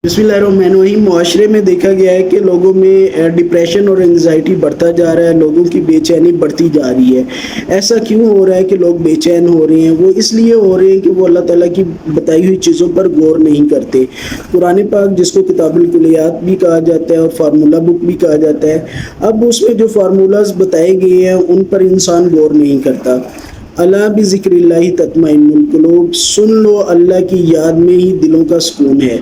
بسم اللہ الرحمن الرحیم۔ معاشرے میں دیکھا گیا ہے کہ لوگوں میں ڈپریشن اور انگزائٹی بڑھتا جا رہا ہے، لوگوں کی بے چینی بڑھتی جا رہی ہے۔ ایسا کیوں ہو رہا ہے کہ لوگ بے چین ہو رہے ہیں؟ وہ اس لیے ہو رہے ہیں کہ وہ اللہ تعالیٰ کی بتائی ہوئی چیزوں پر غور نہیں کرتے۔ قرآن پاک جس کو کتاب الکلیات بھی کہا جاتا ہے اور فارمولہ بک بھی کہا جاتا ہے، اب اس میں جو فارمولاز بتائے گئے ہیں ان پر انسان غور نہیں کرتا۔ اللہ بذکر اللہ تطمئن القلوب، سن لو اللہ کی یاد میں ہی دلوں کا سکون ہے۔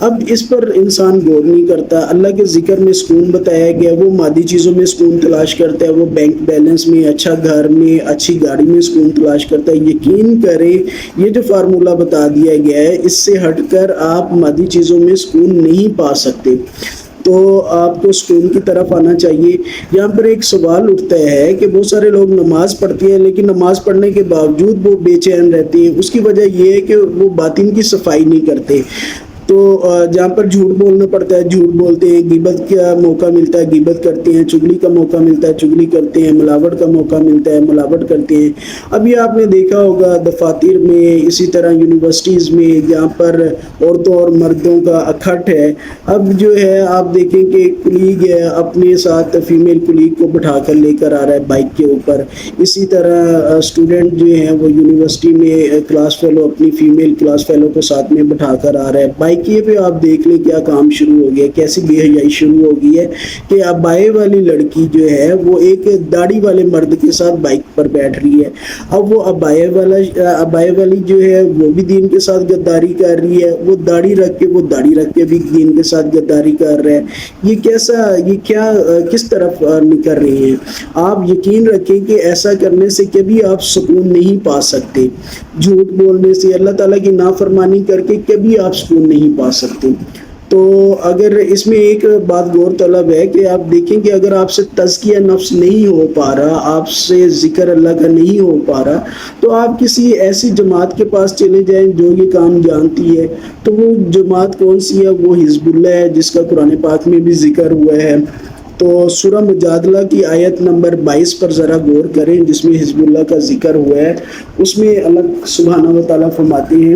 اب اس پر انسان غور نہیں کرتا۔ اللہ کے ذکر میں سکون بتایا گیا، وہ مادی چیزوں میں سکون تلاش کرتا ہے، وہ بینک بیلنس میں، اچھا گھر میں، اچھی گاڑی میں سکون تلاش کرتا ہے۔ یقین کریں یہ جو فارمولہ بتا دیا گیا ہے اس سے ہٹ کر آپ مادی چیزوں میں سکون نہیں پا سکتے، تو آپ کو سکون کی طرف آنا چاہیے۔ یہاں پر ایک سوال اٹھتا ہے کہ بہت سارے لوگ نماز پڑھتے ہیں لیکن نماز پڑھنے کے باوجود وہ بے چین رہتے ہیں۔ اس کی وجہ یہ ہے کہ وہ باطن کی صفائی نہیں کرتے۔ تو جہاں پر جھوٹ بولنا پڑتا ہے جھوٹ بولتے ہیں، غیبت کا موقع ملتا ہے غیبت کرتے ہیں، چغلی کا موقع ملتا ہے چغلی کرتے ہیں، ملاوٹ کا موقع ملتا ہے ملاوٹ کرتے ہیں۔ ابھی آپ نے دیکھا ہوگا دفاتر میں، اسی طرح یونیورسٹیز میں جہاں پر عورتوں اور مردوں کا اکٹھ ہے، اب جو ہے آپ دیکھیں کہ کلیگ ہے اپنے ساتھ فیمیل کلیگ کو بٹھا کر لے کر آ رہا ہے بائک کے اوپر۔ اسی طرح اسٹوڈنٹ جو ہیں وہ یونیورسٹی میں کلاس فیلو اپنی فیمیل کلاس فیلو کو ساتھ میں بٹھا کر آ رہا ہے بائک پہ۔ آپ دیکھ لیں کیا کام شروع ہو گیا، کیسی بے حیائی شروع ہو گئی ہے کہ ابائے والی لڑکی جو ہے وہ ایک داڑھی والے مرد کے ساتھ بائک پر بیٹھ رہی ہے۔ اب وہ ابائے والی جو ہے وہ بھی دین کے ساتھ غداری کر رہی ہے، وہ داڑھی رکھ کے بھی دین کے ساتھ غداری کر رہا ہے۔ یہ کیا کس طرف نکل رہے ہیں؟ آپ یقین رکھیں کہ ایسا کرنے سے کبھی آپ سکون نہیں پا سکتے۔ جھوٹ بولنے سے، اللہ تعالیٰ کی نافرمانی کر کے کبھی آپ سکون نہیں پا سکتے۔ تو اگر اس میں ایک بات غور طلب ہے کہ آپ دیکھیں کہ اگر آپ سے تزکیہ نفس نہیں ہو پا رہا، آپ سے ذکر اللہ کا نہیں ہو پا رہا، تو آپ کسی ایسی جماعت کے پاس چلے جائیں جو یہ کام جانتی ہے۔ تو وہ جماعت کون سی ہے؟ وہ حزب اللہ ہے، جس کا قرآن پاک میں بھی ذکر ہوا ہے۔ تو سورہ مجادلہ کی آیت نمبر 22 پر ذرا غور کریں جس میں حزب اللہ کا ذکر ہوا ہے۔ اس میں اللہ سبحانہ و تعالیٰ فرماتے ہیں،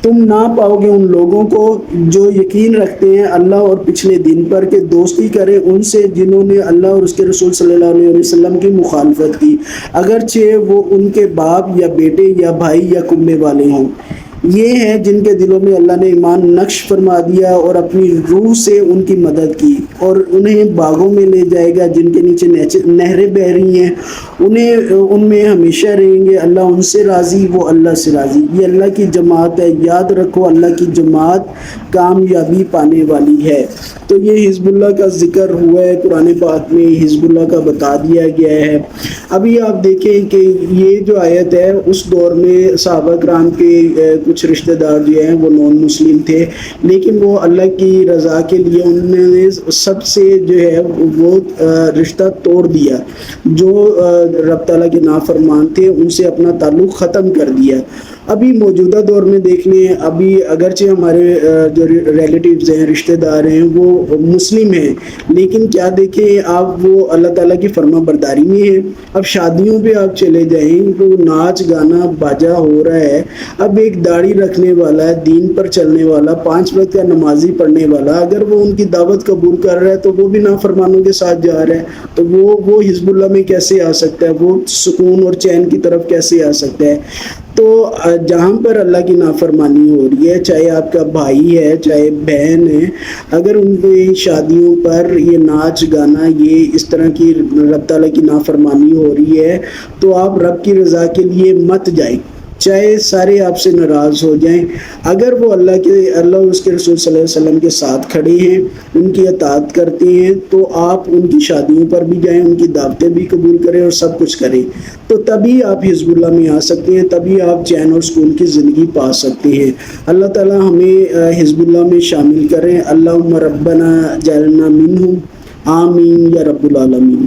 تم نہ پاؤ گے ان لوگوں کو جو یقین رکھتے ہیں اللہ اور پچھلے دن پر، کہ دوستی کریں ان سے جنہوں نے اللہ اور اس کے رسول صلی اللہ علیہ وسلم کی مخالفت کی، اگرچہ وہ ان کے باپ یا بیٹے یا بھائی یا کنبے والے ہوں۔ یہ ہیں جن کے دلوں میں اللہ نے ایمان نقش فرما دیا اور اپنی روح سے ان کی مدد کی، اور انہیں باغوں میں لے جائے گا جن کے نیچے نہریں بہ رہی ہیں، ان میں ہمیشہ رہیں گے۔ اللہ ان سے راضی، وہ اللہ سے راضی۔ یہ اللہ کی جماعت ہے، یاد رکھو اللہ کی جماعت کامیابی پانے والی ہے۔ تو یہ حزب اللہ کا ذکر ہوا ہے قرآن پاک میں، حزب اللہ کا بتا دیا گیا ہے۔ ابھی آپ دیکھیں کہ یہ جو آیت ہے اس دور میں صحابہ کرام کے کچھ رشتہ دار جو ہیں وہ نان مسلم تھے، لیکن وہ اللہ کی رضا کے لیے انہوں نے سب سے جو ہے وہ رشتہ توڑ دیا، جو رب تعالیٰ کے نافرمان تھے ان سے اپنا تعلق ختم کر دیا۔ ابھی موجودہ دور میں دیکھ لیں، ابھی اگرچہ ہمارے جو ریلیٹیوز ہیں، رشتہ دار ہیں، وہ مسلم ہیں، لیکن کیا دیکھیں آپ وہ اللہ تعالیٰ کی فرما برداری میں ہیں۔ اب شادیوں پہ آپ چلے جائیں تو ناچ گانا باجا ہو رہا ہے۔ اب ایک داڑھی رکھنے والا، دین پر چلنے والا، 5 وقت کا نمازی پڑھنے والا، اگر وہ ان کی دعوت قبول کر رہا ہے تو وہ بھی نافرمانوں کے ساتھ جا رہا ہے، تو وہ حزب اللہ میں کیسے آ سکتا ہے؟ وہ سکون اور چین کی طرف کیسے آ سکتا ہے؟ تو جہاں پر اللہ کی نافرمانی ہو رہی ہے، چاہے آپ کا بھائی ہے چاہے بہن ہے، اگر ان کی شادیوں پر یہ ناچ گانا، یہ اس طرح کی رب تعالیٰ کی نافرمانی ہو رہی ہے، تو آپ رب کی رضا کے لیے مت جائیں، چاہے سارے آپ سے ناراض ہو جائیں۔ اگر وہ اللہ اور اس کے رسول صلی اللہ علیہ وسلم کے ساتھ کھڑے ہیں، ان کی اطاعت کرتے ہیں، تو آپ ان کی شادیوں پر بھی جائیں، ان کی دعوتیں بھی قبول کریں اور سب کچھ کریں، تو تبھی آپ حزب اللہ میں آ سکتے ہیں، تبھی آپ چین اور سکون کی زندگی پا سکتے ہیں۔ اللہ تعالیٰ ہمیں حزب اللہ میں شامل کریں۔ اللہم ربنا جعلنا منہم، آمین یا رب العالمین۔